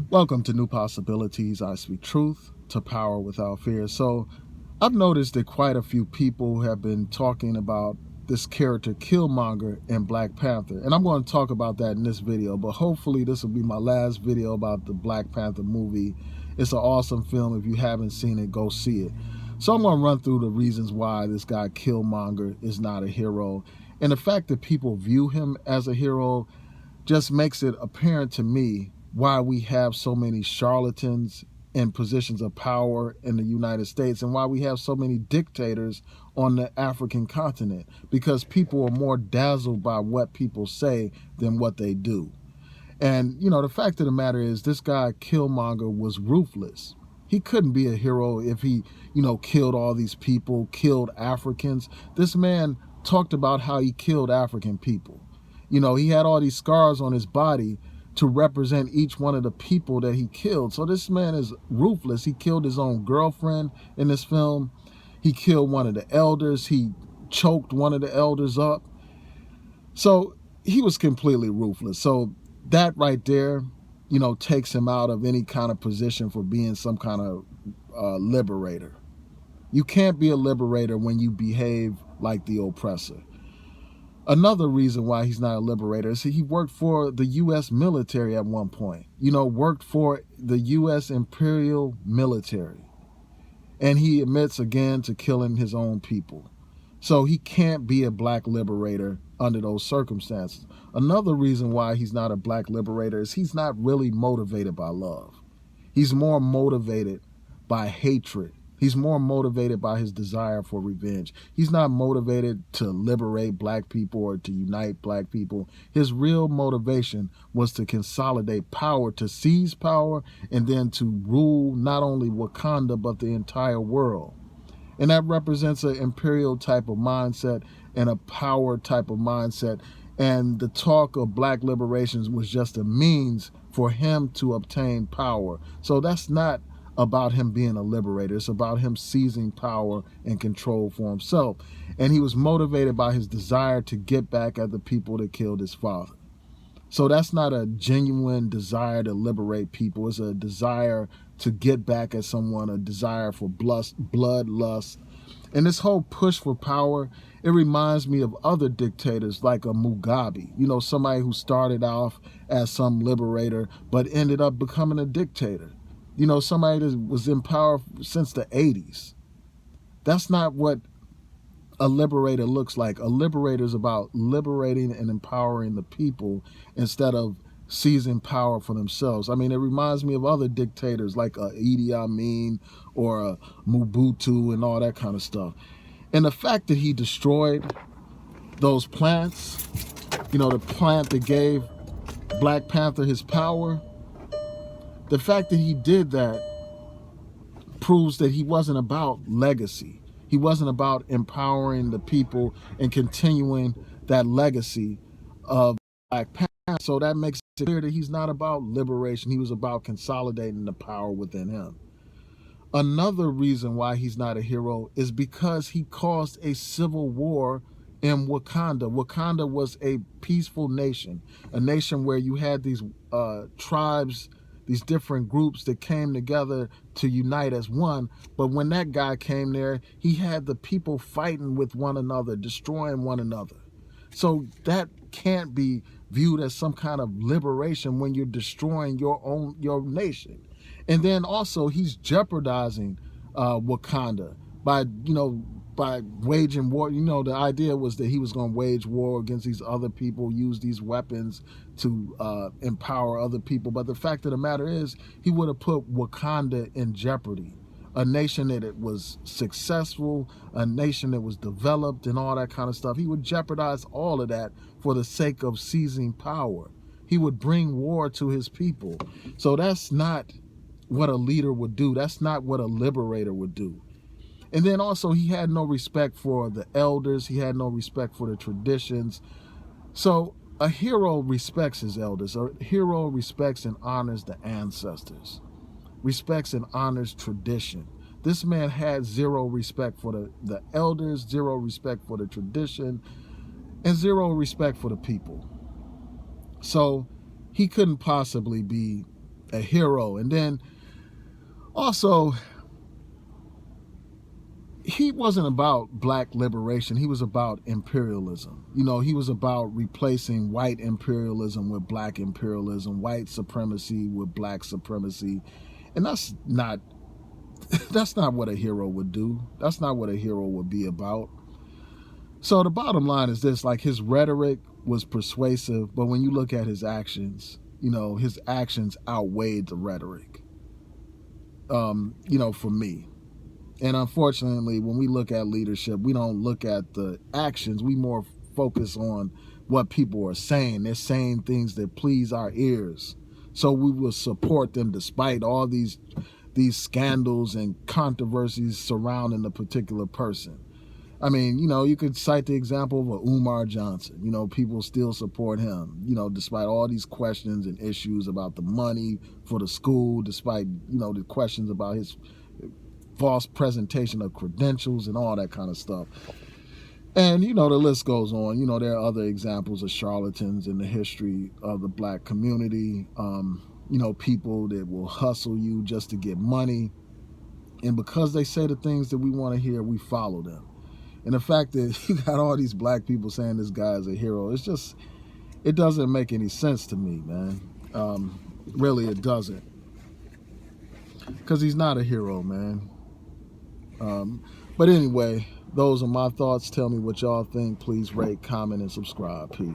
Welcome to New Possibilities. I speak truth to power without fear. So, I've noticed that quite a few people have been talking about this character Killmonger in Black Panther. And I'm going to talk about that in this video, but hopefully this will be my last video about the Black Panther movie. It's an awesome film. If you haven't seen it, go see it. So I'm going to run through the reasons why this guy Killmonger is not a hero. And the fact that people view him as a hero just makes it apparent to me why we have so many charlatans in positions of power in the United States and why we have so many dictators on the African continent, because people are more dazzled by what people say than what they do. And, the fact of the matter is this guy Killmonger was ruthless. He couldn't be a hero if he, killed all these people, killed Africans. This man talked about how he killed African people. He had all these scars on his body to represent each one of the people that he killed. So this man is ruthless. He killed his own girlfriend in this film. He killed one of the elders. He choked one of the elders up. So he was completely ruthless. So that right there, takes him out of any kind of position for being some kind of liberator. You can't be a liberator when you behave like the oppressor. Another reason why he's not a liberator is he worked for the U.S. military at one point. Worked for the U.S. Imperial military. And he admits again to killing his own people. So he can't be a black liberator under those circumstances. Another reason why he's not a black liberator is he's not really motivated by love. He's more motivated by hatred. He's more motivated by his desire for revenge. He's not motivated to liberate black people or to unite black people. His real motivation was to consolidate power, to seize power, and then to rule not only Wakanda, but the entire world. And that represents an imperial type of mindset and a power type of mindset. And the talk of black liberations was just a means for him to obtain power. So that's not about him being a liberator. It's about him seizing power and control for himself. And he was motivated by his desire to get back at the people that killed his father. So that's not a genuine desire to liberate people. It's a desire to get back at someone, a desire for bloodlust. And this whole push for power, it reminds me of other dictators like a Mugabe, somebody who started off as some liberator but ended up becoming a dictator. Somebody that was in power since the 80s. That's not what a liberator looks like. A liberator is about liberating and empowering the people instead of seizing power for themselves. I mean, it reminds me of other dictators like Idi Amin or Mobutu and all that kind of stuff. And the fact that he destroyed those plants, the plant that gave Black Panther his power, the fact that he did that proves that he wasn't about legacy. He wasn't about empowering the people and continuing that legacy of Black Panther. So that makes it clear that he's not about liberation. He was about consolidating the power within him. Another reason why he's not a hero is because he caused a civil war in Wakanda. Wakanda was a peaceful nation, a nation where you had these tribes, these different groups that came together to unite as one. But when that guy came there, he had the people fighting with one another, destroying one another. So that can't be viewed as some kind of liberation when you're destroying your nation. And then also he's jeopardizing Wakanda by waging war. The idea was that he was going to wage war against these other people, use these weapons to empower other people. But the fact of the matter is, he would have put Wakanda in jeopardy. A nation that it was successful, a nation that was developed and all that kind of stuff. He would jeopardize all of that for the sake of seizing power. He would bring war to his people. So that's not what a leader would do. That's not what a liberator would do. And then also he had no respect for the elders. He had no respect for the traditions. So a hero respects his elders. A hero respects and honors the ancestors. Respects and honors tradition. This man had zero respect for the elders, zero respect for the tradition, and zero respect for the people. So he couldn't possibly be a hero. And then also, he wasn't about black liberation. He was about imperialism. You know, he was about replacing white imperialism with black imperialism, white supremacy with black supremacy. And that's not what a hero would do. That's not what a hero would be about. So the bottom line is this, like, his rhetoric was persuasive, but when you look at his actions, you know, his actions outweighed the rhetoric. You know, for me. And unfortunately, when we look at leadership, we don't look at the actions. We more focus on what people are saying. They're saying things that please our ears. So we will support them despite all these scandals and controversies surrounding a particular person. I mean, you know, you could cite the example of Umar Johnson. You know, people still support him, you know, despite all these questions and issues about the money for the school, despite, you know, the questions about his false presentation of credentials and all that kind of stuff. And, you know, the list goes on. You know, there are other examples of charlatans in the history of the black community. You know, people that will hustle you just to get money. And because they say the things that we want to hear, we follow them. And the fact that you got all these black people saying this guy is a hero, it's just, it doesn't make any sense to me, man. Really, it doesn't. Because he's not a hero, man. But anyway, those are my thoughts. Tell me what y'all think. Please rate, comment, and subscribe. Peace.